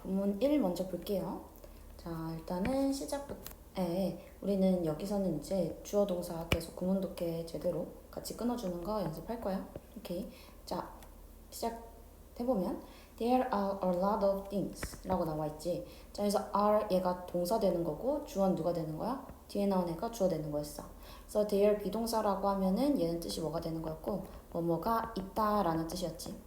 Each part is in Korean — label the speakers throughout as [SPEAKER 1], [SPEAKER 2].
[SPEAKER 1] 본문 1 먼저 볼게요. 자, 일단은 시작부터 우리는 여기서는 이제 주어 동사 계속 구문 독해 제대로 같이 끊어주는 거 연습할 거야. 오케이. 자, 시작해보면 There are a lot of things 라고 나와 있지. 자, 그래서 are 얘가 동사 되는 거고 주어는 누가 되는 거야? 뒤에 나온 애가 주어 되는 거였어. 그래서 there 비동사라고 하면은 얘는 뜻이 뭐가 되는 거였고 뭐뭐가 있다 라는 뜻이었지.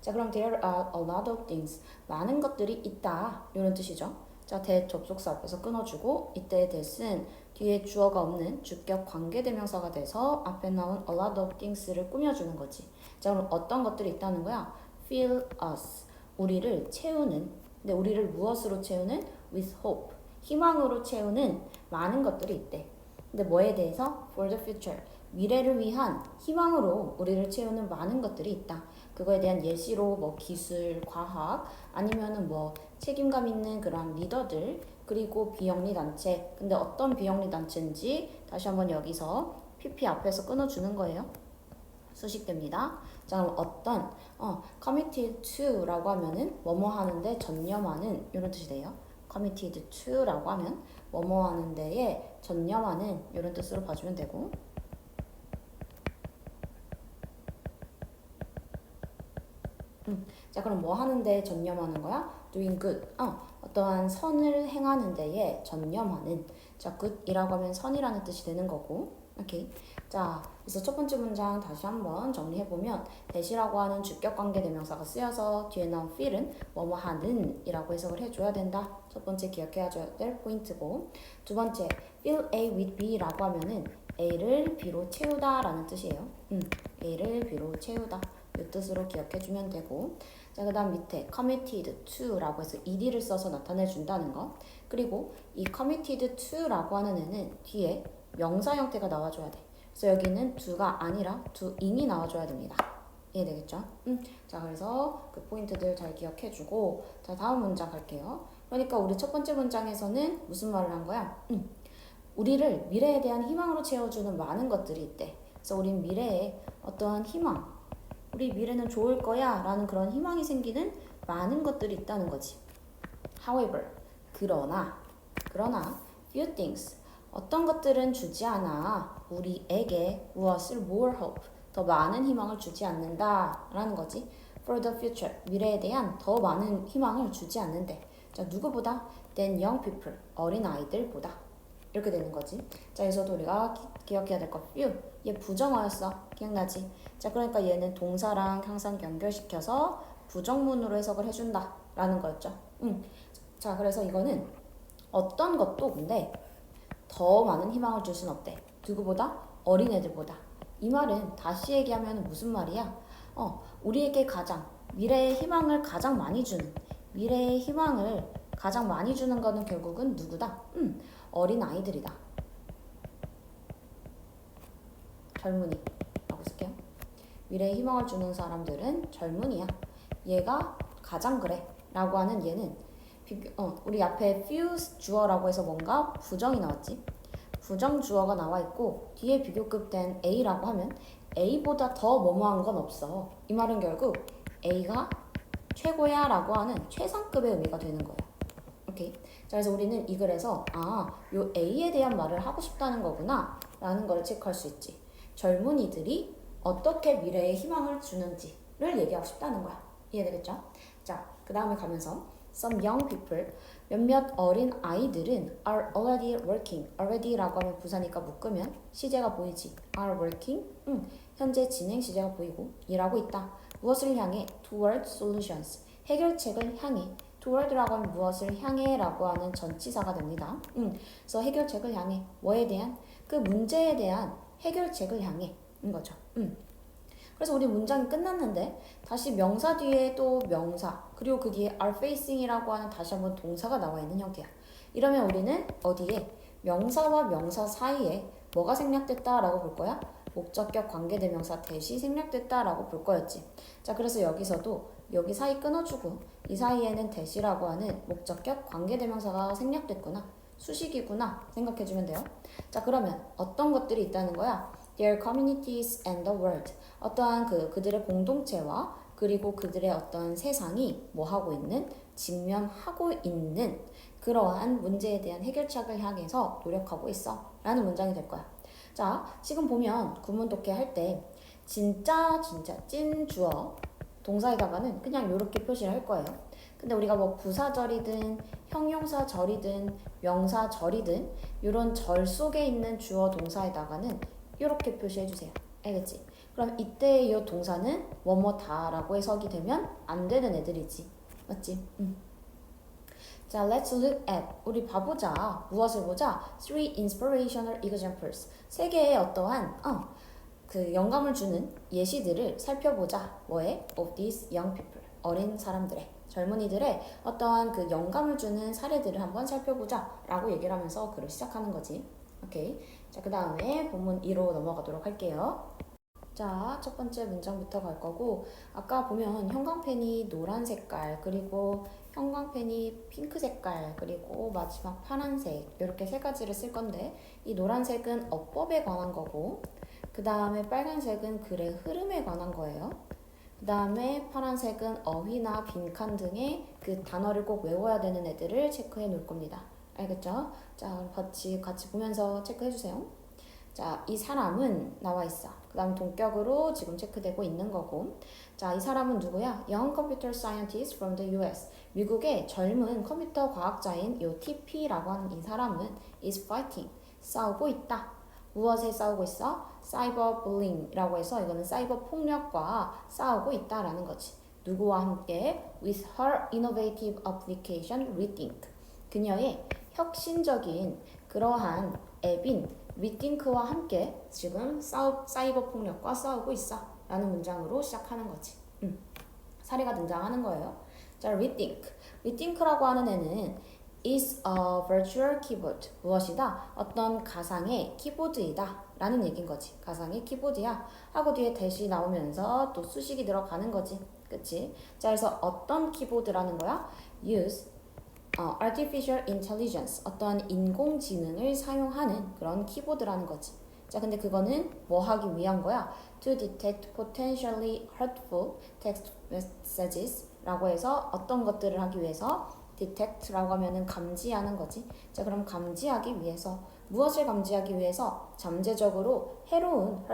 [SPEAKER 1] 자, 그럼 there are a lot of things 많은 것들이 있다 이런 뜻이죠. 자, 대 접속사 앞에서 끊어주고 이때의 that은 뒤에 주어가 없는 주격 관계대명사가 돼서 앞에 나온 a lot of things를 꾸며주는 거지. 자, 그럼 어떤 것들이 있다는 거야? fill us 우리를 채우는. 근데 우리를 무엇으로 채우는? with hope 희망으로 채우는 많은 것들이 있대. 근데 뭐에 대해서? for the future 미래를 위한 희망으로 우리를 채우는 많은 것들이 있다. 그거에 대한 예시로 뭐 기술, 과학 아니면은 뭐 책임감 있는 그런 리더들 그리고 비영리 단체. 근데 어떤 비영리 단체인지 다시 한번 여기서 PP 앞에서 끊어주는 거예요. 수식됩니다. 자, 그럼 어떤 committed to라고 하면은 뭐뭐 하는데 전념하는 이런 뜻이 돼요. committed to라고 하면 뭐뭐 하는 데에 전념하는 이런 뜻으로 봐주면 되고 자, 그럼 뭐 하는데 전념하는 거야? doing good. 어떠한 선을 행하는 데에 전념하는. 자, good이라고 하면 선이라는 뜻이 되는 거고. 오케이. 자, 그래서 첫 번째 문장 다시 한번 정리해보면 that이라고 하는 주격관계대명사가 쓰여서 뒤에 나온 feel은 뭐뭐 하는 이라고 해석을 해줘야 된다. 첫 번째 기억해야 될 포인트고 두 번째 fill A with B라고 하면은 A를 B로 채우다 라는 뜻이에요. A를 B로 채우다. 이 뜻으로 기억해주면 되고 자, 그 다음 밑에 committed to라고 해서 ed를 써서 나타내준다는 거 그리고 이 committed to라고 하는 애는 뒤에 명사 형태가 나와줘야 돼. 그래서 여기는 do가 아니라 doing이 나와줘야 됩니다. 이해되겠죠? 자, 그래서 그 포인트들 잘 기억해주고 자, 다음 문장 갈게요. 그러니까 우리 첫 번째 문장에서는 무슨 말을 한 거야? 우리를 미래에 대한 희망으로 채워주는 많은 것들이 있대. 그래서 우린 미래에 어떠한 희망 우리 미래는 좋을 거야 라는 그런 희망이 생기는 많은 것들이 있다는 거지. However, 그러나 few things 어떤 것들은 주지 않아 우리에게 무엇을 more hope 더 많은 희망을 주지 않는다 라는 거지. For the future 미래에 대한 더 많은 희망을 주지 않는데 자, 누구보다? than young people 어린 아이들보다 이렇게 되는 거지. 자, 여기서도 우리가 기억해야 될 거 few 얘 부정어였어. 기억나지? 자, 그러니까 얘는 동사랑 항상 연결시켜서 부정문으로 해석을 해준다 라는 거였죠. 자, 그래서 이거는 어떤 것도 근데 더 많은 희망을 줄 순 없대. 누구보다? 어린애들보다. 이 말은 다시 얘기하면 무슨 말이야? 우리에게 가장 미래의 희망을 가장 많이 주는 미래의 희망을 가장 많이 주는 거는 결국은 누구다? 어린 아이들이다. 젊은이라고 쓸게요. 미래에 희망을 주는 사람들은 젊은이야. 얘가 가장 그래 라고 하는 얘는 우리 앞에 few 주어라고 해서 뭔가 부정이 나왔지. 부정 주어가 나와 있고 뒤에 비교급된 A라고 하면 A보다 더 뭐뭐한 건 없어. 이 말은 결국 A가 최고야 라고 하는 최상급의 의미가 되는 거야. 오케이. 자, 그래서 우리는 이 글에서 요 A에 대한 말을 하고 싶다는 거구나 라는 걸 체크할 수 있지. 젊은이들이 어떻게 미래에 희망을 주는지를 얘기하고 싶다는 거야. 이해되겠죠? 자, 그 다음에 가면서 some young people 몇몇 어린 아이들은 are already working already라고 하면 부사니까 묶으면 시제가 보이지. are working 현재 진행 시제가 보이고 일하고 있다. 무엇을 향해? toward solutions 해결책을 향해. toward라고 하면 무엇을 향해 라고 하는 전치사가 됩니다. 그래서 해결책을 향해 뭐에 대한? 그 문제에 대한 해결책을 향해 인 거죠. 그래서 우리 문장이 끝났는데 다시 명사 뒤에 또 명사 그리고 그 뒤에 are facing이라고 하는 다시 한번 동사가 나와 있는 형태야. 이러면 우리는 어디에? 명사와 명사 사이에 뭐가 생략됐다라고 볼 거야? 목적격 관계대명사 that이 생략됐다라고 볼 거였지. 자, 그래서 여기서도 여기 사이 끊어주고 이 사이에는 that이라고 하는 목적격 관계대명사가 생략됐구나. 수식이구나 생각해주면 돼요. 자, 그러면 어떤 것들이 있다는 거야? Their communities and the world 어떠한 그들의 공동체와 그리고 그들의 어떤 세상이 뭐 하고 있는, 직면하고 있는 그러한 문제에 대한 해결책을 향해서 노력하고 있어 라는 문장이 될 거야. 자, 지금 보면 구문 독해 할 때 진짜 찐 주어 동사에다가는 그냥 이렇게 표시를 할 거예요. 근데 우리가 뭐 부사절이든 형용사절이든 명사절이든 이런 절 속에 있는 주어 동사에다가는 이렇게 표시해 주세요. 알겠지? 그럼 이때 이 동사는 뭐뭐다라고 해석이 되면 안 되는 애들이지. 맞지? 자, let's look at. 우리 봐보자. 무엇을 보자? Three inspirational examples. 세 개의 어떠한 그 영감을 주는 예시들을 살펴보자. 뭐에? Of these young people. 어린 사람들의, 젊은이들의 어떠한 그 영감을 주는 사례들을 한번 살펴보자 라고 얘기를 하면서 글을 시작하는 거지. 오케이. 자, 그 다음에 본문 2로 넘어가도록 할게요. 자, 첫 번째 문장부터 갈 거고, 아까 보면 형광펜이 노란 색깔, 그리고 형광펜이 핑크 색깔, 그리고 마지막 파란색, 이렇게 세 가지를 쓸 건데, 이 노란색은 어법에 관한 거고, 그 다음에 빨간색은 글의 흐름에 관한 거예요. 그 다음에 파란색은 어휘나 빈칸 등의 그 단어를 꼭 외워야 되는 애들을 체크해 놓을 겁니다. 알겠죠? 자, 같이 보면서 체크해 주세요. 자, 이 사람은 나와 있어. 그 다음 동격으로 지금 체크되고 있는 거고. 자, 이 사람은 누구야? Young Computer Scientist from the US. 미국의 젊은 컴퓨터 과학자인 요 TP라고 하는 이 사람은 is fighting. 싸우고 있다. 무엇에 싸우고 있어? 사이버 불링이라고 해서 이거는 사이버 폭력과 싸우고 있다라는 거지. 누구와 함께? With her innovative application Rethink. 그녀의 혁신적인 그러한 앱인 리팅크와 함께 지금 사이버 폭력과 싸우고 있어 라는 문장으로 시작하는 거지. 사례가 등장하는 거예요. 자, 리팅크라고 하는 애는 is a virtual keyboard. 무엇이다? 어떤 가상의 키보드이다 라는 얘기인 거지. 가상의 키보드야 하고 뒤에 대시 나오면서 또 수식이 들어가는 거지. 그치? 자, 그래서 어떤 키보드라는 거야? use artificial intelligence, 어떤 인공지능을 사용하는 그런 키보드라는 거지. 자, 근데 그거는 뭐 하기 위한 거야? To detect potentially hurtful text messages 라고 해서 어떤 것들을 하기 위해서 detect라고 하면은 감지하는 거지. 자, 그럼 감지하기 위해서 무엇을 감지하기 위해서 잠재적으로 해로운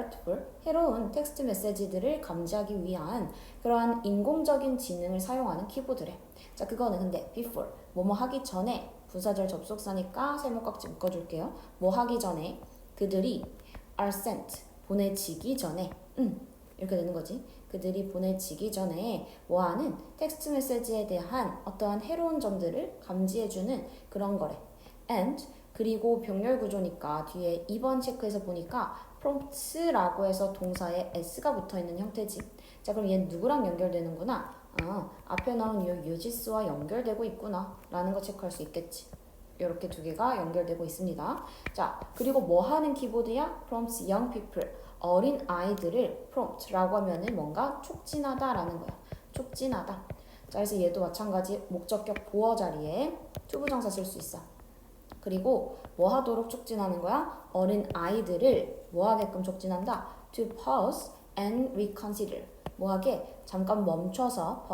[SPEAKER 1] 텍스트 메시지들을 감지하기 위한 그러한 인공적인 지능을 사용하는 키보드래. 자, 그거는 근데 before 뭐뭐 하기 전에 부사절 접속사니까 세모깍지 묶어줄게요. 뭐 하기 전에 그들이 are sent 보내지기 전에 이렇게 되는 거지. 그들이 보내지기 전에 뭐하는 텍스트 메시지에 대한 어떠한 해로운 점들을 감지해주는 그런 거래. and 그리고 병렬 구조니까 뒤에 2번 체크해서 보니까 prompt라고 해서 동사에 s가 붙어있는 형태지. 자, 그럼 얘는 누구랑 연결되는구나? 앞에 나온 이 유지스와 연결되고 있구나 라는 거 체크할 수 있겠지. 이렇게 두 개가 연결되고 있습니다. 자, 그리고 뭐 하는 키보드야? prompts young people. 어린 아이들을 prompt라고 하면은 뭔가 촉진하다 라는 거야. 촉진하다. 자, 그래서 얘도 마찬가지 목적격 보어 자리에 투부정사 쓸 수 있어. 그리고 뭐 하도록 촉진하는 거야? 어린 아이들을 뭐 하게끔 촉진한다? to pause and reconsider. 뭐 하게? 잠깐 멈춰서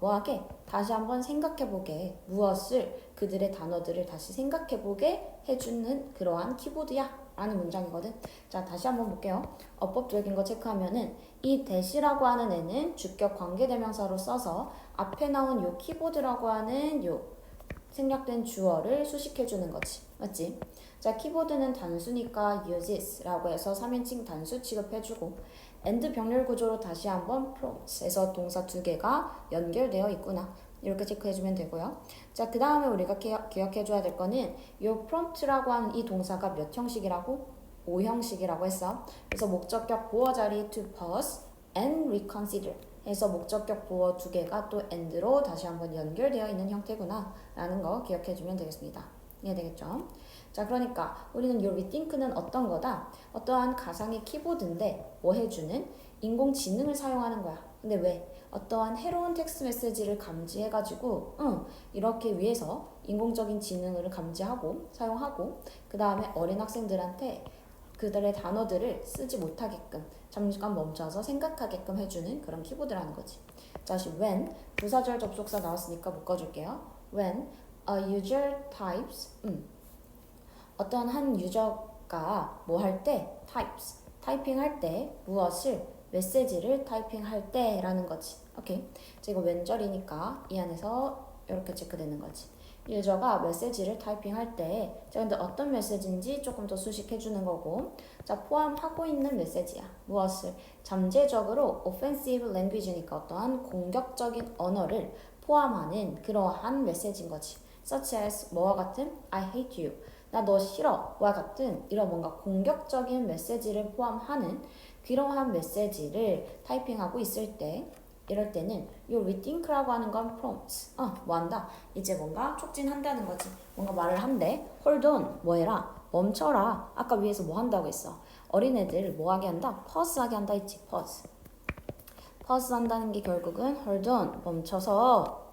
[SPEAKER 1] 뭐 하게? 다시 한번 생각해보게. 무엇을? 그들의 단어들을 다시 생각해보게 해주는 그러한 키보드야 라는 문장이거든. 자, 다시 한번 볼게요. 어법적인 거 체크하면은 이 대시라고 하는 애는 주격 관계대명사로 써서 앞에 나온 요 키보드라고 하는 요 생략된 주어를 수식해주는 거지. 맞지? 자, 키보드는 단수니까 uses 라고 해서 3인칭 단수 취급해주고 and 병렬 구조로 다시 한번 prompt에서 동사 두 개가 연결되어 있구나. 이렇게 체크해주면 되고요. 자, 그 다음에 우리가 기억해줘야 될 거는 이 prompt라고 하는 이 동사가 몇 형식이라고? 5형식이라고 했어. 그래서 목적격 보어 자리 to pause and reconsider 해서 목적격 보어 두 개가 또 and로 다시 한번 연결되어 있는 형태구나 라는 거 기억해주면 되겠습니다. 이해되겠죠? 자, 그러니까 우리는 이 rethink는 어떤 거다? 어떠한 가상의 키보드인데 뭐 해주는? 인공지능을 사용하는 거야. 근데 왜? 어떠한 해로운 텍스트 메시지를 감지해가지고 이렇게 위해서 인공적인 지능을 감지하고 사용하고 그 다음에 어린 학생들한테 그들의 단어들을 쓰지 못하게끔 잠깐 멈춰서 생각하게끔 해주는 그런 키보드라는 거지. 자, 다시 when 부사절 접속사 나왔으니까 묶어줄게요. when a user types 어떤 한 유저가 뭐 할 때 types 타이핑할 때 무엇을 메시지를 타이핑할 때라는 거지. 오케이. 자, 이거 왼절이니까 이 안에서 이렇게 체크되는 거지. 유저가 메시지를 타이핑할 때, 자, 근데 어떤 메시지인지 조금 더 수식해주는 거고, 자, 포함하고 있는 메시지야. 무엇을? 잠재적으로 offensive language니까 어떠한 공격적인 언어를 포함하는 그러한 메시지인 거지. such as 뭐와 같은? I hate you. 나 너 싫어. 와 같은 이런 뭔가 공격적인 메시지를 포함하는 그러한 메시지를 타이핑하고 있을 때 이럴 때는 요 rethink라고 하는 건 prompt. 뭐 한다? 이제 뭔가 촉진한다는 거지. 뭔가 말을 한대. hold on. 뭐 해라? 멈춰라. 아까 위에서 뭐 한다고 했어? 어린애들 뭐 하게 한다? pause 하게 한다 했지. pause. pause 한다는 게 결국은 hold on. 멈춰서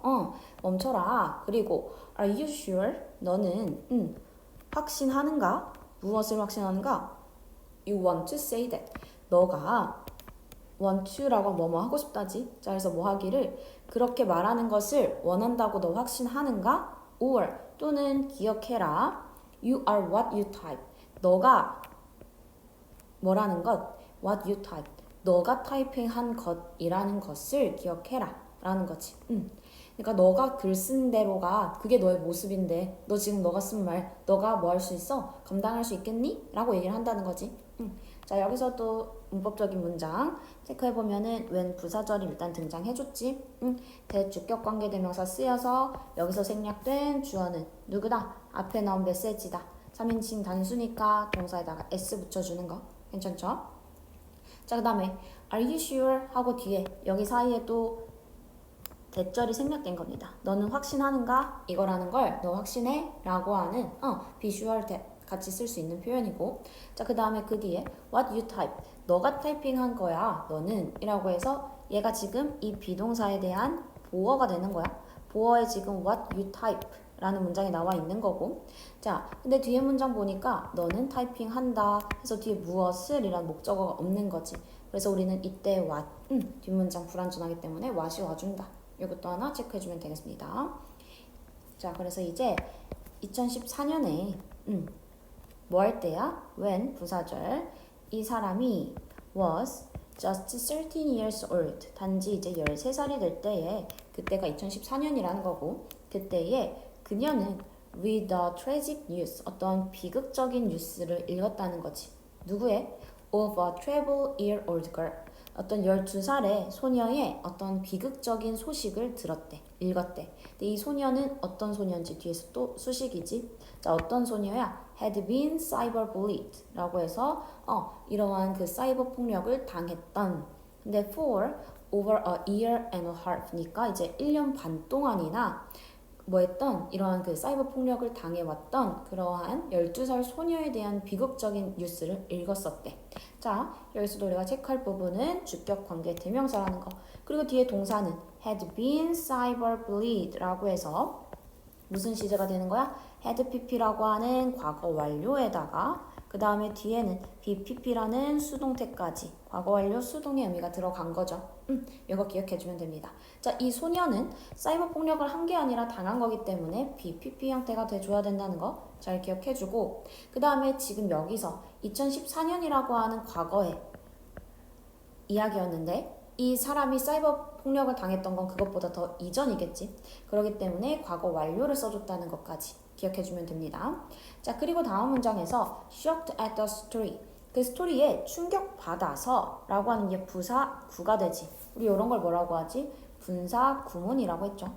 [SPEAKER 1] 멈춰라. 그리고 are you sure? 너는 확신하는가? 무엇을 확신하는가? You want to say that. 너가 want to라고 뭐뭐 하고 싶다지. 자, 그래서 뭐 하기를 그렇게 말하는 것을 원한다고 너 확신하는가? or 또는 기억해라. You are what you type. 너가 뭐라는 것? what you type. 너가 타이핑한 것이라는 것을 기억해라. 라는 거지. 그러니까 너가 글 쓴 대로가 그게 너의 모습인데 너 지금 너가 쓴 말 너가 뭐 할 수 있어? 감당할 수 있겠니? 라고 얘기를 한다는 거지. 자, 여기서 또 문법적인 문장 체크해보면은 when 부사절이 일단 등장해줬지. 대주격 관계대명사 쓰여서 여기서 생략된 주어는 누구다? 앞에 나온 메시지다. 3인칭 단수니까 동사에다가 s 붙여주는 거 괜찮죠? 자, 그 다음에 are you sure? 하고 뒤에 여기 사이에 또 대절이 생략된 겁니다. 너는 확신하는가? 이거라는 걸 너 확신해? 라고 하는 비주얼 같이 쓸 수 있는 표현이고, 자, 그 다음에 그 뒤에 what you type. 너가 타이핑한 거야. 너는 이라고 해서 얘가 지금 이 비동사에 대한 보어가 되는 거야. 보어에 지금 what you type 라는 문장이 나와 있는 거고, 자, 근데 뒤에 문장 보니까 너는 타이핑한다 해서 뒤에 무엇을 이란 목적어가 없는 거지. 그래서 우리는 이때 what 뒷문장 불완전하기 때문에 what이 와준다. 이것도 하나 체크해주면 되겠습니다. 자, 그래서 이제 2014년에 뭐 할 때야? when 부사절 이 사람이 was just 13 years old 단지 이제 13살이 될 때에 그때가 2014년이라는 거고 그때에 그녀는 with a tragic news 어떤 비극적인 뉴스를 읽었다는 거지. 누구의? of a 12-year-old girl 어떤 12살의 소녀의 어떤 비극적인 소식을 들었대. 읽었대. 근데 이 소녀는 어떤 소녀인지 뒤에서 또 수식이지. 자, 어떤 소녀야? had been cyberbullied 라고 해서 이러한 그 사이버 폭력을 당했던. 근데 for over a year and a half니까 이제 1년 반 동안이나 뭐 했던 이러한 그 사이버 폭력을 당해왔던 그러한 12살 소녀에 대한 비극적인 뉴스를 읽었었대. 자, 여기서도 우리가 체크할 부분은 주격 관계 대명사라는 거. 그리고 뒤에 동사는 had been cyberbullied 라고 해서 무슨 시제가 되는 거야? had pp라고 하는 과거 완료에다가 그 다음에 뒤에는 bpp라는 수동태까지 과거 완료 수동의 의미가 들어간 거죠. 이거 기억해주면 됩니다. 자, 이 소녀는 사이버 폭력을 한 게 아니라 당한 거기 때문에 bpp 형태가 돼줘야 된다는 거 잘 기억해주고, 그 다음에 지금 여기서 2014년이라고 하는 과거의 이야기였는데 이 사람이 사이버 폭력을 당했던 건 그것보다 더 이전이겠지. 그렇기 때문에 과거 완료를 써줬다는 것까지 기억해주면 됩니다. 자, 그리고 다음 문장에서 shocked at the story 그 스토리에 충격받아서 라고 하는 게 부사 구가 되지. 우리 이런 걸 뭐라고 하지? 분사 구문이라고 했죠.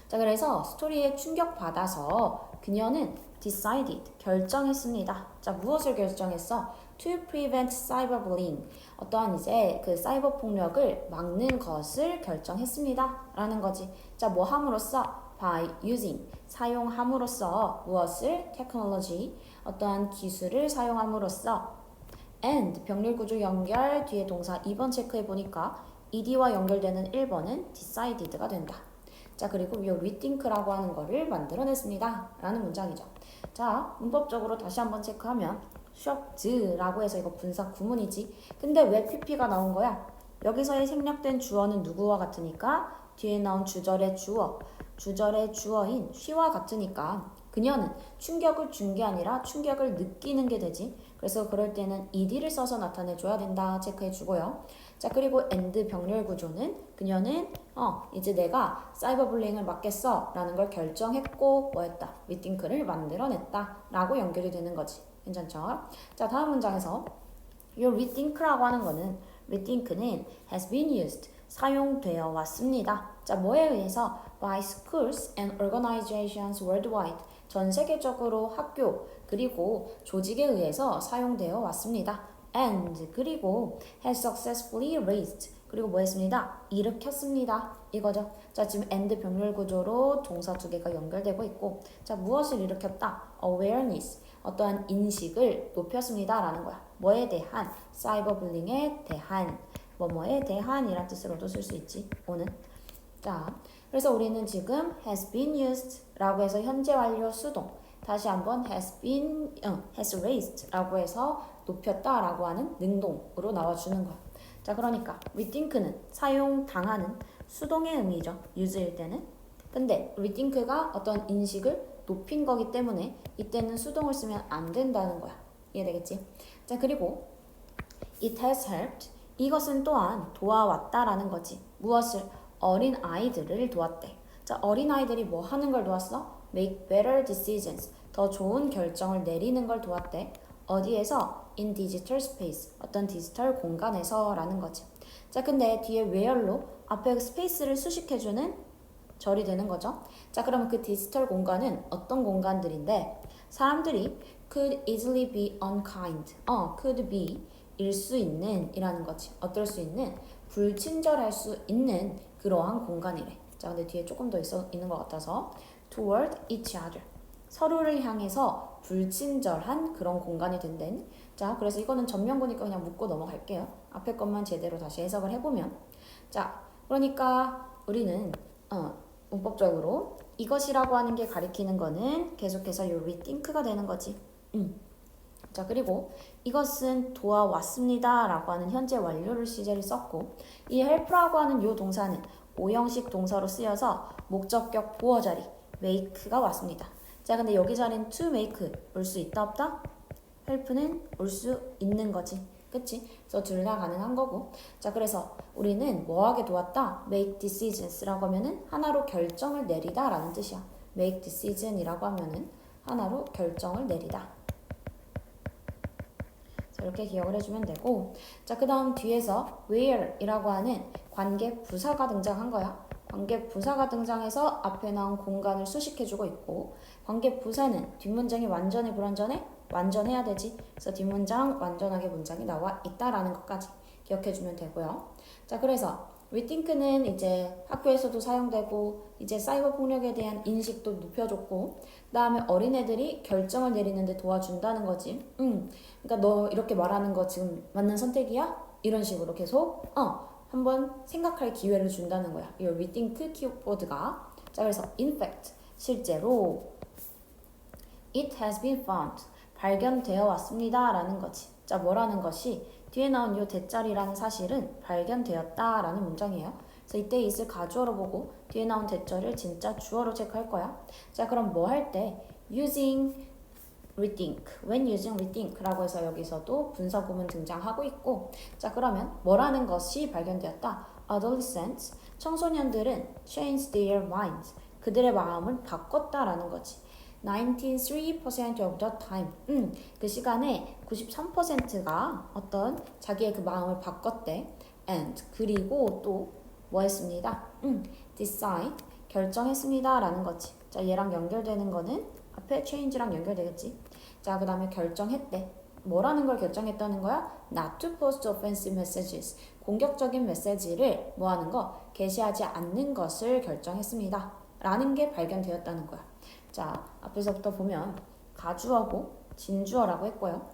[SPEAKER 1] 자, 그래서 스토리에 충격받아서 그녀는 decided 결정했습니다. 자, 무엇을 결정했어? to prevent cyberbullying 어떠한 이제 그 사이버 폭력을 막는 것을 결정했습니다. 라는 거지. 자, 뭐 함으로써? by using 사용함으로써 무엇을? technology 어떠한 기술을 사용함으로써 and 병렬 구조 연결 뒤에 동사 2번 체크해 보니까 ed와 연결되는 1번은 decided가 된다. 자, 그리고 이 rethink라고 하는 거를 만들어냈습니다. 라는 문장이죠. 자, 문법적으로 다시 한번 체크하면 shocked라고 해서 이거 분사 구문이지. 근데 왜 pp가 나온 거야? 여기서의 생략된 주어는 누구와 같으니까 뒤에 나온 주절의 주어인 she와 같으니까 그녀는 충격을 준 게 아니라 충격을 느끼는 게 되지. 그래서 그럴 때는 ed를 써서 나타내줘야 된다 체크해 주고요. 자, 그리고 and 병렬 구조는 그녀는 이제 내가 사이버 불링을 막겠어 라는 걸 결정했고 뭐했다? 윗딩크를 만들어냈다 라고 연결이 되는 거지. 괜찮죠? 자, 다음 문장에서 이 rethink라고 하는 거는 rethink는 has been used 사용되어 왔습니다. 자, 뭐에 의해서? by schools and organizations worldwide 전 세계적으로 학교 그리고 조직에 의해서 사용되어 왔습니다. and 그리고 has successfully raised 그리고 뭐 했습니다? 일으켰습니다. 이거죠. 자, 지금 and 병렬 구조로 동사 두 개가 연결되고 있고 자, 무엇을 일으켰다? awareness 어떠한 인식을 높였습니다 라는 거야. 뭐에 대한? 사이버 불링에 대한 뭐뭐에 대한이란 뜻으로도 쓸 수 있지. 오는. 자, 그래서 우리는 지금 has been used 라고 해서 현재 완료 수동 다시 한번 has raised 라고 해서 높였다 라고 하는 능동으로 나와주는 거야. 자, 그러니까 rethink는 사용당하는 수동의 의미죠. use일 때는. 근데 rethink가 어떤 인식을 높인 거기 때문에 이때는 수동을 쓰면 안 된다는 거야. 이해되겠지? 자, 그리고 it has helped 이것은 또한 도와왔다라는 거지. 무엇을? 어린 아이들을 도왔대. 자, 어린 아이들이 뭐 하는 걸 도왔어? make better decisions 더 좋은 결정을 내리는 걸 도왔대. 어디에서? in digital space 어떤 디지털 공간에서 라는 거지. 자, 근데 뒤에 where로 앞에 스페이스를 수식해주는 절이 되는 거죠. 자, 그러면 그 디지털 공간은 어떤 공간들인데 사람들이 could easily be unkind could be 일 수 있는 이라는 거지. 어떨 수 있는 불친절할 수 있는 그러한 공간이래. 자, 근데 뒤에 조금 더 있는 것 같아서 toward each other 서로를 향해서 불친절한 그런 공간이 된댄. 자, 그래서 이거는 전면보니까 그냥 묻고 넘어갈게요. 앞에 것만 제대로 다시 해석을 해보면 자, 그러니까 우리는 문법적으로 이것이라고 하는 게 가리키는 거는 계속해서 요 rethink가 되는 거지. 자, 그리고 이것은 도와왔습니다 라고 하는 현재 완료를 시제를 썼고 이 help라고 하는 요 동사는 오형식 동사로 쓰여서 목적격 보어 자리 make가 왔습니다. 자, 근데 여기 자리는 to make 올 수 있다 없다? help는 올 수 있는 거지. 그치? 그래서 둘 다 가능한 거고. 자, 그래서 우리는 뭐하게 도왔다? make decisions라고 하면은 하나로 결정을 내리다 라는 뜻이야. make decision이라고 하면은 하나로 결정을 내리다. 자, 이렇게 기억을 해주면 되고. 자, 그 다음 뒤에서 where이라고 하는 관계 부사가 등장한 거야. 관계 부사가 등장해서 앞에 나온 공간을 수식해주고 있고 관계 부사는 뒷문장이 완전히 불완전해? 완전해야 되지. 그래서 뒷문장 완전하게 문장이 나와 있다라는 것까지 기억해주면 되고요. 자, 그래서 rethink는 이제 학교에서도 사용되고 이제 사이버 폭력에 대한 인식도 높여줬고 그 다음에 어린애들이 결정을 내리는데 도와준다는 거지. 그러니까 너 이렇게 말하는 거 지금 맞는 선택이야? 이런 식으로 계속 한번 생각할 기회를 준다는 거야. 이 rethink 키워드가. 자, 그래서 in fact 실제로 it has been found 발견되어 왔습니다 라는 거지. 자, 뭐라는 것이 뒤에 나온 이 대절이라는 사실은 발견되었다 라는 문장이에요. 그래서 이때 it을 가주어로 보고 뒤에 나온 대절을 진짜 주어로 체크할 거야. 자, 그럼 뭐 할 때 using rethink, when using rethink 라고 해서 여기서도 분사 구문 등장하고 있고 자, 그러면 뭐라는 것이 발견되었다? adolescents, 청소년들은 changed their minds 그들의 마음을 바꿨다라는 거지. 93% of the time 그 시간에 93%가 어떤 자기의 그 마음을 바꿨대. and 그리고 또 뭐 했습니다? decide 결정했습니다 라는 거지. 자, 얘랑 연결되는 거는 앞에 change랑 연결되겠지. 자, 그 다음에 결정했대. 뭐라는 걸 결정했다는 거야? not to post offensive messages 공격적인 메시지를 뭐 하는 거? 게시하지 않는 것을 결정했습니다 라는 게 발견되었다는 거야. 자, 앞에서부터 보면 가주어고 진주어라고 했고요.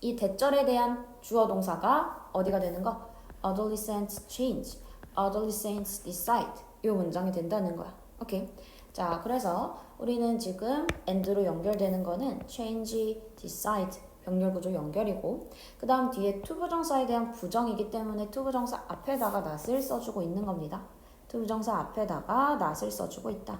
[SPEAKER 1] 이 대절에 대한 주어 동사가 어디가 되는 거? adolescents change, adolescents decide 이 문장이 된다는 거야. 오케이. 자, 그래서 우리는 지금 and로 연결되는 거는 change, decide 병렬 구조 연결이고 그 다음 뒤에 to 부정사에 대한 부정이기 때문에 to 부정사 앞에다가 not을 써주고 있는 겁니다. to 부정사 앞에다가 not을 써주고 있다.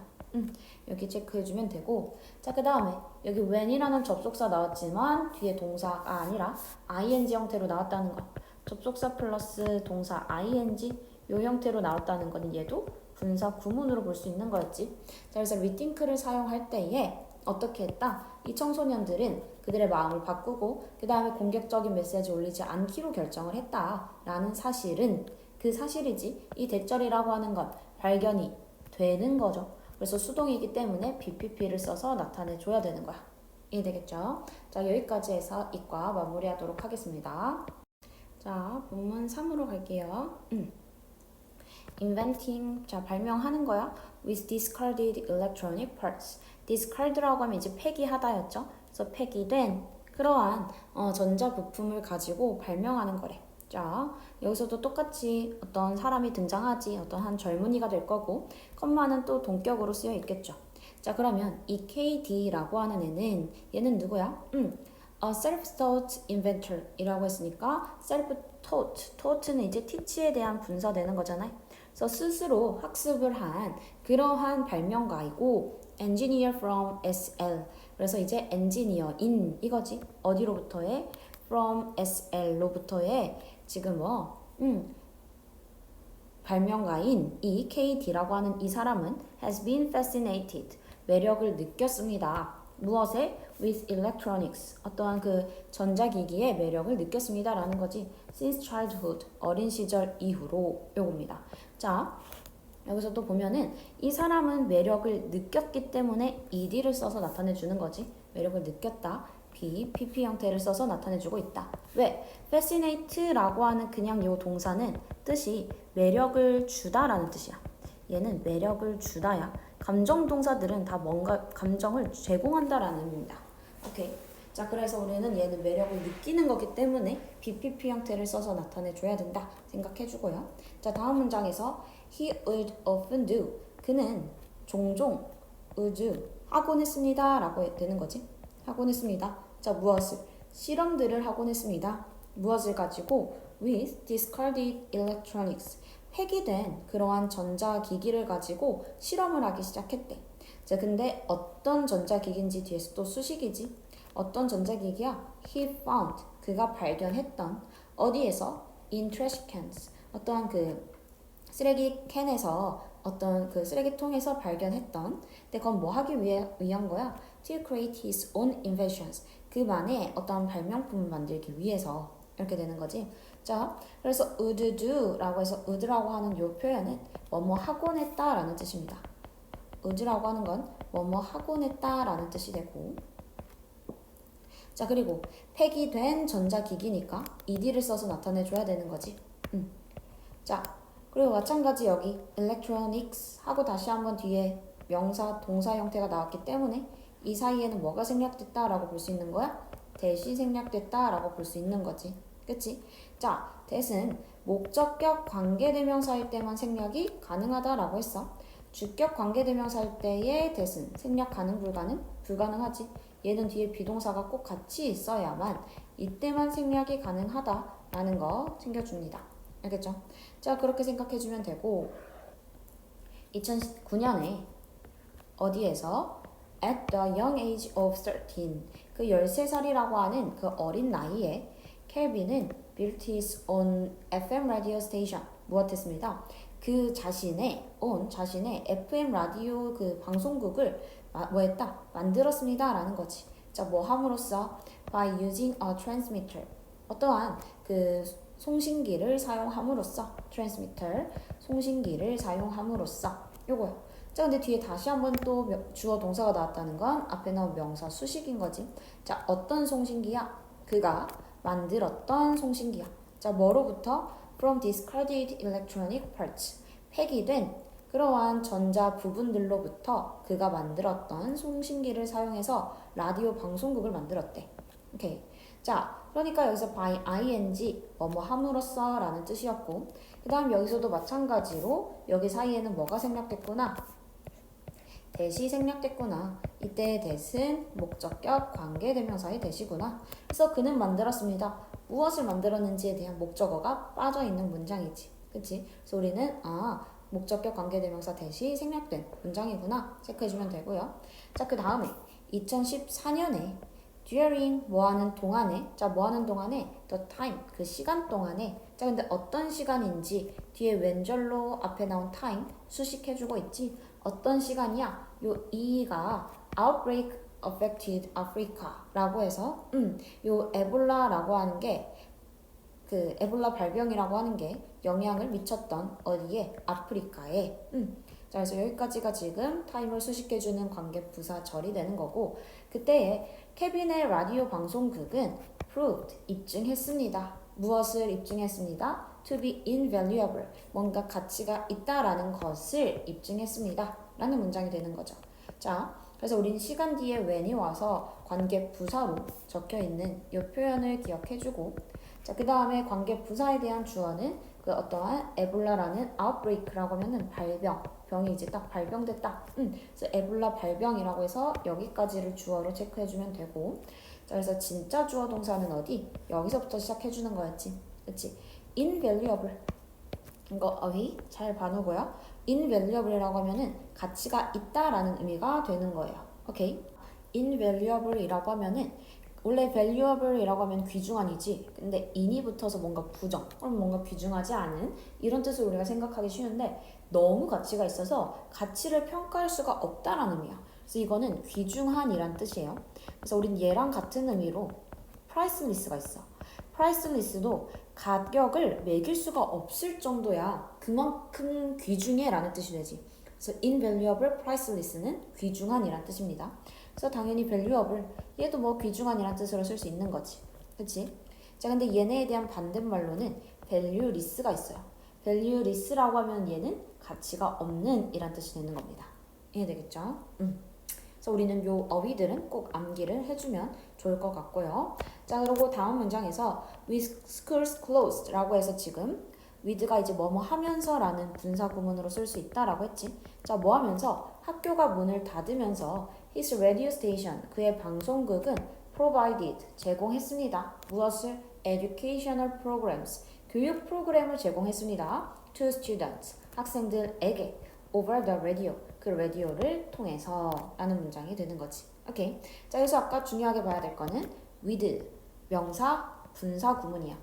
[SPEAKER 1] 여기 체크해주면 되고 자 그 다음에 여기 when이라는 접속사 나왔지만 뒤에 동사가 아니라 ing 형태로 나왔다는 거 접속사 플러스 동사 ing 요 형태로 나왔다는 거는 얘도 분사 구문으로 볼 수 있는 거였지. 자 그래서 rethink를 사용할 때에 어떻게 했다? 이 청소년들은 그들의 마음을 바꾸고 그 다음에 공격적인 메시지 올리지 않기로 결정을 했다라는 사실은 그 사실이지 이 대절이라고 하는 건 발견이 되는 거죠. 그래서 수동이기 때문에 BPP를 써서 나타내줘야 되는 거야. 이해되겠죠? 자 여기까지 해서 이과 마무리하도록 하겠습니다. 자 본문 3으로 갈게요. Inventing, 자 발명하는 거야. With discarded electronic parts. discard라고 하면 이제 폐기하다였죠. 그래서 폐기된 그러한 전자 부품을 가지고 발명하는 거래. 자 여기서도 똑같이 어떤 사람이 등장하지 어떤 한 젊은이가 될 거고 컴마는 또 동격으로 쓰여 있겠죠. 자 그러면 이 KD라고 하는 애는 얘는 누구야? A self-taught inventor 이라고 했으니까 self-taught, taught는 이제 teach에 대한 분사되는 거잖아요. 그래서 스스로 학습을 한 그러한 발명가이고 engineer from SL 그래서 이제 engineer인 이거지. 어디로부터의? from SL로부터의 지금 발명가인 이 KD라고 하는 이 사람은 has been fascinated 매력을 느꼈습니다. 무엇에? with electronics 어떠한 그 전자기기의 매력을 느꼈습니다 라는 거지. since childhood 어린 시절 이후로 요겁니다. 자 여기서 또 보면은 이 사람은 매력을 느꼈기 때문에 ed를 써서 나타내 주는 거지. 매력을 느꼈다. PP 형태를 써서 나타내주고 있다. 왜? fascinate라고 하는 그냥 요 동사는 뜻이 매력을 주다라는 뜻이야. 얘는 매력을 주다야. 감정 동사들은 다 뭔가 감정을 제공한다라는 의미입니다. 오케이. 자 그래서 우리는 얘는 매력을 느끼는 거기 때문에 BPP 형태를 써서 나타내줘야 된다 생각해주고요. 자 다음 문장에서 he would often do 그는 종종 would 하곤 했습니다 라고 되는 거지. 하곤 했습니다. 자 무엇을? 실험들을 하곤 했습니다. 무엇을 가지고? with discarded electronics 폐기된 그러한 전자기기를 가지고 실험을 하기 시작했대. 자 근데 어떤 전자기기인지 뒤에서 또 수식이지. 어떤 전자기기야? he found 그가 발견했던 어디에서? in trash cans 어떠한 그 쓰레기 캔에서 어떤 그 쓰레기통에서 발견했던 근데 그건 뭐 하기 위한 거야? to create his own inventions 그만의 어떤 발명품을 만들기 위해서 이렇게 되는 거지. 자 그래서 would do라고 해서 would라고 하는 요 표현은 뭐뭐 하곤 했다 라는 뜻입니다. would라고 하는 건 뭐뭐 하곤 했다 라는 뜻이 되고 자 그리고 폐기된 전자기기니까 ed를 써서 나타내줘야 되는 거지. 자 그리고 마찬가지 여기 electronics 하고 다시 한번 뒤에 명사 동사 형태가 나왔기 때문에 이 사이에는 뭐가 생략됐다라고 볼 수 있는 거야? 대시 생략됐다라고 볼 수 있는 거지. 그치? 자 대신 목적격 관계대명사일 때만 생략이 가능하다라고 했어. 주격 관계대명사일 때의 대신 생략 가능 불가능? 불가능하지. 얘는 뒤에 비동사가 꼭 같이 있어야만 이때만 생략이 가능하다라는 거 챙겨줍니다. 알겠죠? 자 그렇게 생각해주면 되고 2009년에 어디에서 at the young age of 13 그 13살이라고 하는 그 어린 나이에 켈빈은 built his own FM radio station 무엇했습니다. 그 자신의 FM 라디오 그 방송국을 뭐했다? 만들었습니다 라는 거지. 자 뭐 함으로써 by using a transmitter 어떠한 그 송신기를 사용함으로써 transmitter 송신기를 사용함으로써 요거요. 자 근데 뒤에 다시 한번 또 주어 동사가 나왔다는 건 앞에 나온 명사 수식인 거지. 자 어떤 송신기야? 그가 만들었던 송신기야. 자 뭐로부터? from discarded electronic parts 폐기된 그러한 전자 부분들로부터 그가 만들었던 송신기를 사용해서 라디오 방송국을 만들었대. 오케이. 자 그러니까 여기서 by ing 뭐뭐 함으로써 라는 뜻이었고 그 다음 여기서도 마찬가지로 여기 사이에는 뭐가 생략됐구나? 대시 생략됐구나. 이때의 that은 목적격 관계대명사의 that이구나. 그래서 그는 만들었습니다. 무엇을 만들었는지에 대한 목적어가 빠져있는 문장이지. 그치? 그래서 우리는 목적격 관계대명사 that이 생략된 문장이구나 체크해주면 되고요. 자, 그 다음에 2014년에 during 뭐하는 동안에, 자 뭐하는 동안에 the time 그 시간 동안에, 자 근데 어떤 시간인지 뒤에 왼절로 앞에 나온 time 수식해주고 있지. 어떤 시간이야? 요 이가 outbreak affected Africa 라고 해서 요 에볼라라고 하는 게 그 에볼라 발병이라고 하는 게 영향을 미쳤던 어디에? 아프리카에. 자, 그래서 여기까지가 지금 타임을 수식해주는 관계 부사절이 되는 거고, 그때에 케빈의 라디오 방송국은 proved 입증했습니다. 무엇을 입증했습니다? to be invaluable 뭔가 가치가 있다라는 것을 입증했습니다. 라는 문장이 되는 거죠. 자, 그래서 우린 시간 뒤에 when이 와서 관계 부사로 적혀 있는 이 표현을 기억해주고, 자, 그 다음에 관계 부사에 대한 주어는 그 어떠한 에볼라라는 outbreak라고 하면은 발병, 병이 이제 딱 발병됐다. 그래서 에볼라 발병이라고 해서 여기까지를 주어로 체크해주면 되고, 자, 그래서 진짜 주어 동사는 어디? 여기서부터 시작해주는 거였지. 그치? invaluable. 이거 어휘 잘 봐놓고요. invaluable이라고 하면은 가치가 있다라는 의미가 되는 거예요. 오케이? invaluable이라고 하면은 원래 valuable이라고 하면 귀중한이지. 근데 in이 붙어서 뭔가 부정, 그럼 뭔가 귀중하지 않은 이런 뜻을 우리가 생각하기 쉬운데 너무 가치가 있어서 가치를 평가할 수가 없다라는 의미야. 그래서 이거는 귀중한이란 뜻이에요. 그래서 우린 얘랑 같은 의미로 priceless가 있어. priceless도 가격을 매길 수가 없을 정도야. 그만큼 귀중해라는 뜻이 되지. 그래서 invaluable, priceless는 귀중한이란 뜻입니다. 그래서 당연히 valuable, 얘도 뭐 귀중한이란 뜻으로 쓸 수 있는 거지. 그치? 자, 근데 얘네에 대한 반대말로는 valueless가 있어요. valueless라고 하면 얘는 가치가 없는 이란 뜻이 되는 겁니다. 이해되겠죠? 그래서 우리는 요 어휘들은 꼭 암기를 해주면 좋을 것 같고요. 자, 그리고 다음 문장에서 with schools closed 라고 해서 지금 with가 이제 뭐뭐 하면서 라는 분사 구문으로 쓸 수 있다라고 했지. 자, 뭐 하면서? 학교가 문을 닫으면서 his radio station, 그의 방송국은 provided, 제공했습니다. 무엇을? educational programs, 교육 프로그램을 제공했습니다. to students, 학생들에게 over the radio, 그 라디오를 통해서 라는 문장이 되는 거지. 오케이. 자, 여기서 아까 중요하게 봐야 될 거는 with, 명사, 분사 구문이야.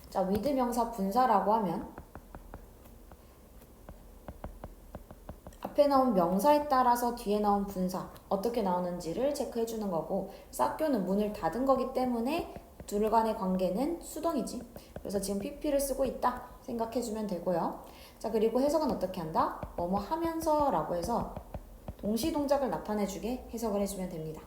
[SPEAKER 1] 자, with 명사 분사라고 하면 앞에 나온 명사에 따라서 뒤에 나온 분사 어떻게 나오는지를 체크해 주는 거고, 그래서 학교는 문을 닫은 거기 때문에 둘 간의 관계는 수동이지. 그래서 지금 PP를 쓰고 있다 생각해 주면 되고요. 자, 그리고 해석은 어떻게 한다? 뭐뭐 하면서 라고 해서 동시 동작을 나타내 주게 해석을 해주면 됩니다.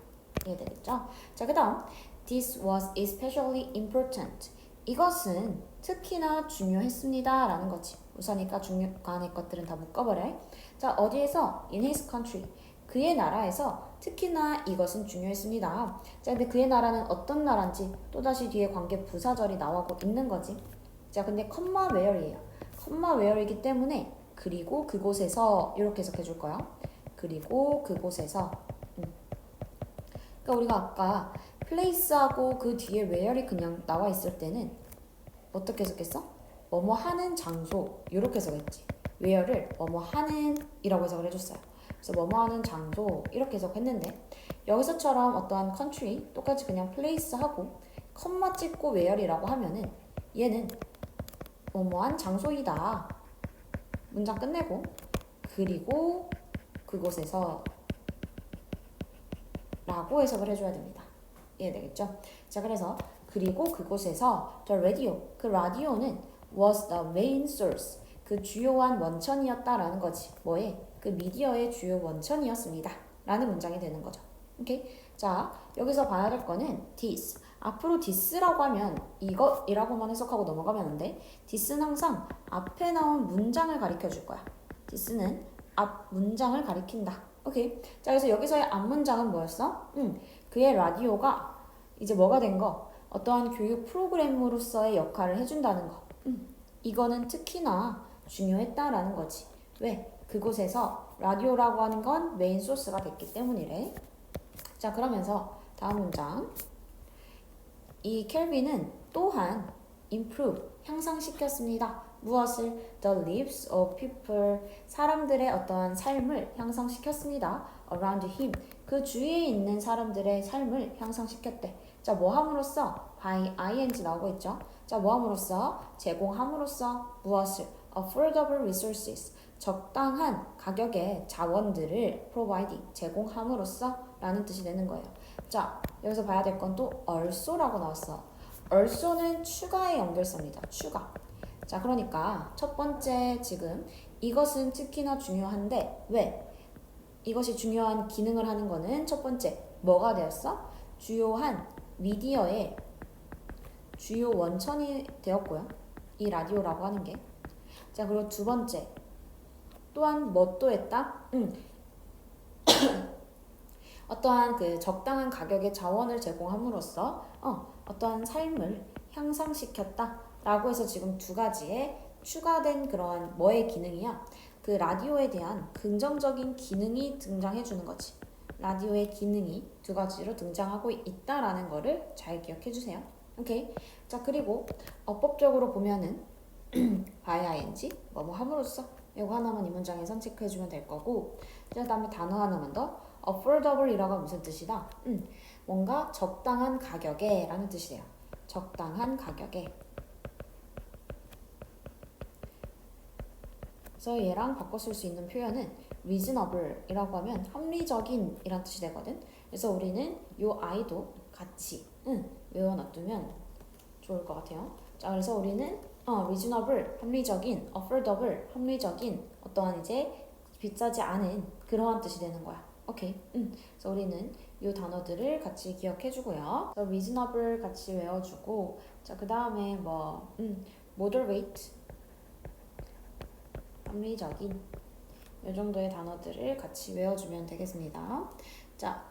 [SPEAKER 1] 이해되겠죠? 자, 그 다음 This was especially important. 이것은 특히나 중요했습니다 라는 거지. 우선이니까 중간의 것들은 다 묶어버려. 자, 어디에서? In his country. 그의 나라에서 특히나 이것은 중요했습니다. 자, 근데 그의 나라는 어떤 나라인지 또다시 뒤에 관계 부사절이 나오고 있는 거지. 자, 근데 컴마 where이에요. 컴마 where이기 때문에 그리고 그곳에서 이렇게 해석해 줄 거야. 그리고 그곳에서. 그러니까 우리가 아까 place하고 그 뒤에 where이 그냥 나와 있을 때는 어떻게 해석했어? 뭐뭐 하는 장소 이렇게 해석했지. where를 뭐뭐 하는 이라고 해석을 해줬어요. 그래서 뭐뭐 하는 장소 이렇게 해석했는데 여기서처럼 어떠한 country 똑같이 그냥 place하고 컴마 찍고 where이라고 하면은 얘는 뭐뭐한 장소이다. 문장 끝내고 그리고 그곳에서 라고 해석을 해줘야 됩니다. 이해되겠죠? 자, 그래서 그리고 그곳에서 the radio, 그 라디오는 was the main source, 그 주요한 원천이었다라는 거지. 뭐에? 그 미디어의 주요 원천이었습니다. 라는 문장이 되는 거죠. 오케이? 자, 여기서 봐야 될 거는 this. 앞으로 this라고 하면 이거이라고만 해석하고 넘어가면 안 돼. this는 항상 앞에 나온 문장을 가리켜 줄 거야. this는 앞 문장을 가리킨다. 오케이. 자, 그래서 여기서의 앞 문장은 뭐였어? 그의 라디오가 이제 뭐가 된 거? 어떠한 교육 프로그램으로서의 역할을 해준다는 거. 이거는 특히나 중요했다라는 거지. 왜? 그 그곳에서 라디오라고 하는 건 메인 소스가 됐기 때문이래. 자, 그러면서 다음 문장. 이 켈빈은 또한 improve, 향상시켰습니다. 무엇을? The lives of people, 사람들의 어떠한 삶을 향상시켰습니다. Around him, 그 주위에 있는 사람들의 삶을 향상시켰대. 자, 뭐 함으로써? by ing 나오고 있죠. 자, 뭐 함으로써? 제공함으로써 무엇을? Affordable resources, 적당한 가격의 자원들을 providing, 제공함으로써 라는 뜻이 되는 거예요. 자, 여기서 봐야 될 건 또 also라고 나왔어. also는 추가의 연결사입니다. 추가. 자, 그러니까 첫 번째 지금 이것은 특히나 중요한데 왜? 이것이 중요한 기능을 하는 거는 첫 번째 뭐가 되었어? 주요한 미디어의 주요 원천이 되었고요. 이 라디오라고 하는 게. 자, 그리고 두 번째 또한 뭐 또 했다? 어떠한 그 적당한 가격의 자원을 제공함으로써 어떠한 삶을 향상시켰다 라고 해서 지금 두 가지의 추가된 그러한 뭐의 기능이야? 그 라디오에 대한 긍정적인 기능이 등장해 주는 거지. 라디오의 기능이 두 가지로 등장하고 있다라는 거를 잘 기억해 주세요. 오케이. 자, 그리고 어법적으로 보면은 by ing 뭐뭐 함으로써 이거 하나만 이 문장에선 체크해 주면 될 거고, 그 다음에 단어 하나만 더. affordable이라고 무슨 뜻이다? 뭔가 적당한 가격에 라는 뜻이 돼요. 적당한 가격에. 그래서 얘랑 바꿔 쓸 수 있는 표현은 reasonable이라고 하면 합리적인 이란 뜻이 되거든. 그래서 우리는 요 I도 같이 외워놔두면 좋을 것 같아요. 자, 그래서 우리는 reasonable, 합리적인, affordable, 합리적인, 어떠한 이제 비싸지 않은 그러한 뜻이 되는 거야. 오케이. 그래서 우리는 이 단어들을 같이 기억해주고요. 그래서 reasonable 같이 외워주고, 자, 그 다음에 뭐 moderate, 합리적인 이 정도의 단어들을 같이 외워주면 되겠습니다. 자,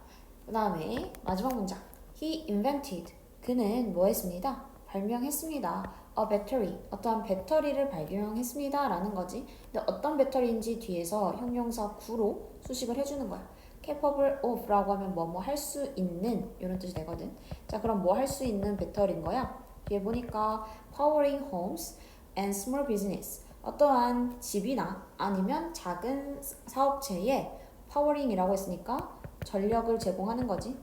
[SPEAKER 1] 그 다음에 마지막 문장. He invented, 그는 뭐 했습니다? 발명했습니다. A battery, 어떠한 배터리를 발명했습니다 라는 거지. 근데 어떤 배터리인지 뒤에서 형용사 구로 수식을 해주는 거야. capable of 라고 하면 뭐 할 수 있는 이런 뜻이 되거든. 자, 그럼 뭐 할 수 있는 배터리인 거야? 뒤에 보니까 powering homes and small business, 어떠한 집이나 아니면 작은 사업체에 파워링이라고 했으니까 전력을 제공하는 거지.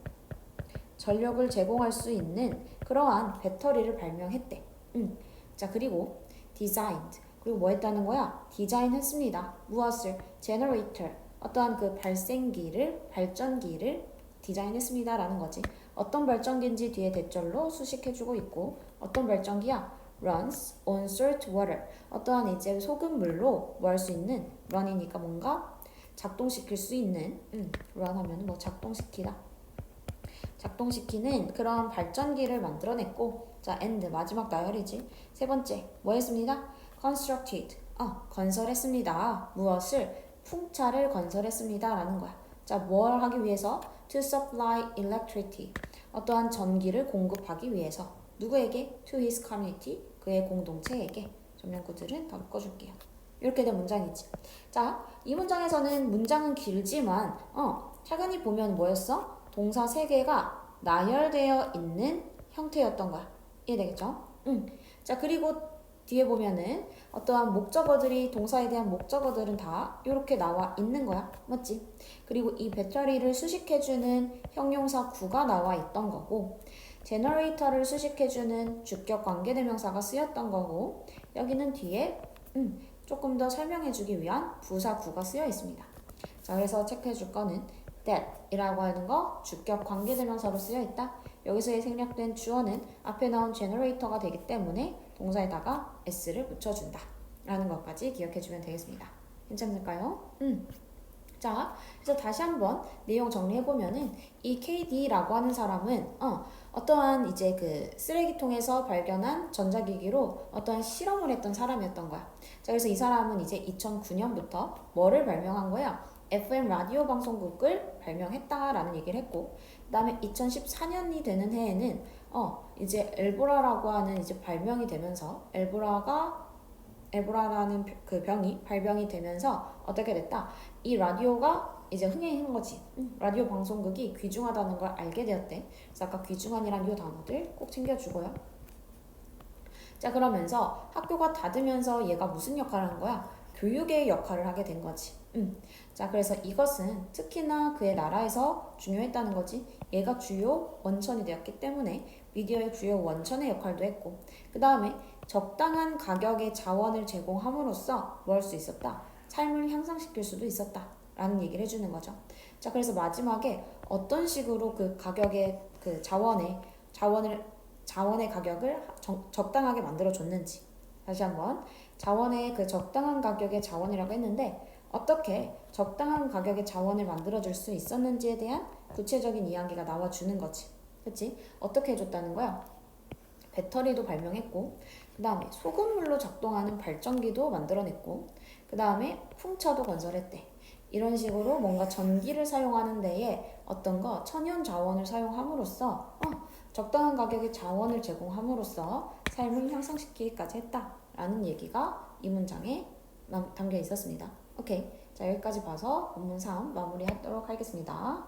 [SPEAKER 1] 전력을 제공할 수 있는 그러한 배터리를 발명했대. 자, 그리고 designed, 그리고 뭐 했다는 거야? 디자인했습니다. 무엇을? generator, 어떠한 그 발생기를, 발전기를 디자인했습니다 라는 거지. 어떤 발전기인지 뒤에 대절로 수식해주고 있고, 어떤 발전기야? runs on salt water, 어떠한 이제 소금물로 뭐 할 수 있는, run이니까 뭔가 작동시킬 수 있는, run 하면 뭐 작동시키다, 작동시키는 그런 발전기를 만들어냈고, 자, and 마지막 나열이지. 세 번째 뭐 했습니다? constructed, 건설했습니다. 무엇을? 풍차를 건설했습니다 라는 거야. 자, 뭘 하기 위해서? to supply electricity, 어떠한 전기를 공급하기 위해서. 누구에게? to his community, 그의 공동체에게. 전면구들은 다 묶어줄게요. 이렇게 된 문장이지. 자, 이 문장에서는 문장은 길지만 차근히 보면 뭐였어? 동사 3개가 나열되어 있는 형태였던 거야. 이해되겠죠? 자, 그리고 뒤에 보면은 어떠한 목적어들이, 동사에 대한 목적어들은 다 이렇게 나와 있는 거야. 맞지? 그리고 이 배터리를 수식해주는 형용사 구가 나와 있던 거고, 제너레이터를 수식해주는 주격 관계대명사가 쓰였던 거고, 여기는 뒤에 조금 더 설명해주기 위한 부사 구가 쓰여 있습니다. 자, 그래서 체크해줄 거는 that 이라고 하는 거 주격 관계대명사로 쓰여 있다. 여기서의 생략된 주어는 앞에 나온 generator가 되기 때문에 동사에다가 s를 붙여준다 라는 것까지 기억해주면 되겠습니다. 괜찮을까요? 자, 그래서 다시 한번 내용 정리해보면은 이 KD라고 하는 사람은 어떠한 이제 그 쓰레기통에서 발견한 전자기기로 어떠한 실험을 했던 사람이었던 거야. 자, 그래서 이 사람은 이제 2009년부터 뭐를 발명한 거야? FM 라디오 방송국을 발명했다라는 얘기를 했고, 그 다음에 2014년이 되는 해에는 이제 엘보라라고 하는 이제 발명이 되면서 엘보라가 에보라라는 그 병이 발병이 되면서 어떻게 됐다? 이 라디오가 이제 흥행한 거지. 라디오 방송국이 귀중하다는 걸 알게 되었대. 그래서 아까 귀중한이란 이 단어들 꼭 챙겨주고요. 자, 그러면서 학교가 닫으면서 얘가 무슨 역할을 하는 거야? 교육의 역할을 하게 된 거지. 자, 그래서 이것은 특히나 그의 나라에서 중요했다는 거지. 얘가 주요 원천이 되었기 때문에 미디어의 주요 원천의 역할도 했고, 그 다음에 적당한 가격의 자원을 제공함으로써 뭐 할 수 있었다? 삶을 향상시킬 수도 있었다. 라는 얘기를 해주는 거죠. 자, 그래서 마지막에 어떤 식으로 그 가격의 그 자원의 가격을 적당하게 만들어줬는지. 다시 한번 자원의 그 적당한 가격의 자원이라고 했는데 어떻게 적당한 가격의 자원을 만들어줄 수 있었는지에 대한 구체적인 이야기가 나와주는 거지. 그치? 어떻게 해줬다는 거야? 배터리도 발명했고, 그 다음에 소금물로 작동하는 발전기도 만들어냈고, 그 다음에 풍차도 건설했대. 이런 식으로 뭔가 전기를 사용하는 데에 어떤 거 천연 자원을 사용함으로써 적당한 가격의 자원을 제공함으로써 삶을 향상시키기까지 했다라는 얘기가 이 문장에 담겨 있었습니다. 오케이. 자, 여기까지 봐서 본문 3 마무리하도록 하겠습니다.